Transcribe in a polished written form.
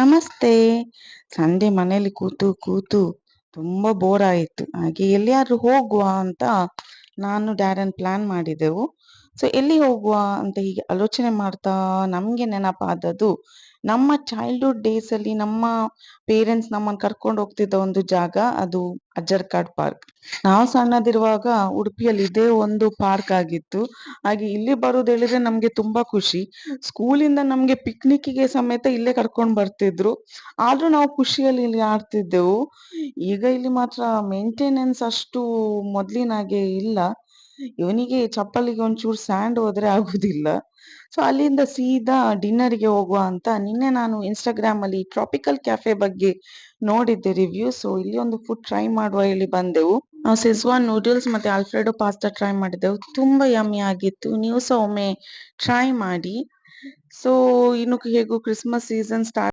ನಮಸ್ತೆ. ಸಂಡೆ ಮನೇಲಿ ಕೂತು ಕೂತು ತುಂಬಾ ಬೋರ್ ಆಯಿತು. ಹಾಗೆ ಎಲ್ಲಿಯಾದ್ರೂ ಹೋಗುವ ಅಂತ ನಾನು ಡ್ಯಾಡನ್ ಪ್ಲಾನ್ ಮಾಡಿದೆವು. ಸೊ ಎಲ್ಲಿ ಹೋಗುವ ಅಂತ ಹೀಗೆ ಆಲೋಚನೆ ಮಾಡ್ತಾ ನಮ್ಗೆ ನೆನಪಾದದ್ದು ನಮ್ಮ ಚೈಲ್ಡ್‌ಹುಡ್ ಡೇಸ್ ಅಲ್ಲಿ ನಮ್ಮ ಪೇರೆಂಟ್ಸ್ ನಮ್ಮನ್ನ ಕರ್ಕೊಂಡು ಹೋಗ್ತಿದ್ದ ಒಂದು ಜಾಗ ಅದು ಅಜ್ಜರ್ಕಾಡ್ ಪಾರ್ಕ್. ನಾವು ಸಣ್ಣದಿರುವಾಗ ಉಡುಪಿಯಲ್ಲಿ ಇದೇ ಒಂದು ಪಾರ್ಕ್ ಆಗಿತ್ತು. ಹಾಗೆ ಇಲ್ಲಿ ಬರೋದು ಹೇಳಿದ್ರೆ ನಮ್ಗೆ ತುಂಬಾ ಖುಷಿ. ಸ್ಕೂಲಿಂದ ನಮ್ಗೆ ಪಿಕ್ನಿಕ್ಕಿಗೆ ಸಮೇತ ಇಲ್ಲೇ ಕರ್ಕೊಂಡ್ ಬರ್ತಿದ್ರು. ಆದ್ರೂ ನಾವು ಖುಷಿಯಲ್ಲಿ ಇಲ್ಲಿ ಆಡ್ತಿದ್ದೆವು. ಈಗ ಇಲ್ಲಿ ಮಾತ್ರ ಮೇಂಟೆನೆನ್ಸ್ ಅಷ್ಟು ಮೊದ್ಲಿನಾಗೆ ಇಲ್ಲ. ಇವನಿಗೆ ಚಪ್ಪಲಿಗೆ ಒಂಚೂರು ಸ್ಯಾಂಡ್ ಹೋದ್ರೆ ಆಗುದಿಲ್ಲ. ಸೊ ಅಲ್ಲಿಂದ ಸೀದಾ ಡಿನ್ನರ್‌ಗೆ ಹೋಗುವ ಅಂತ ನಿನ್ನೆ ನಾನು ಇನ್‌ಸ್ಟಾಗ್ರಾಮ್ ಅಲ್ಲಿ ಟ್ರಾಪಿಕಲ್ ಕ್ಯಾಫೆ ಬಗ್ಗೆ ನೋಡಿದ್ದೆ ರಿವ್ಯೂ. ಸೊ ಇಲ್ಲಿ ಒಂದು ಫುಡ್ ಟ್ರೈ ಮಾಡುವ ಹೇಳಿ ಬಂದೆವು. ಸೆಜ್ವಾನ್ ನೂಡಲ್ಸ್ ಮತ್ತೆ ಆಲ್ಫ್ರೆಡೋ ಪಾಸ್ತಾ ಟ್ರೈ ಮಾಡಿದೆವು. ತುಂಬಾ ಯಮ್ಮಿ ಆಗಿತ್ತು. ನೀವು ಸಹ ಒಮ್ಮೆ ಟ್ರೈ ಮಾಡಿ. ಸೊ ಇನ್ನು ಹೇಗೂ ಕ್ರಿಸ್ಮಸ್ ಸೀಸನ್ ಸ್ಟಾರ್ಟ್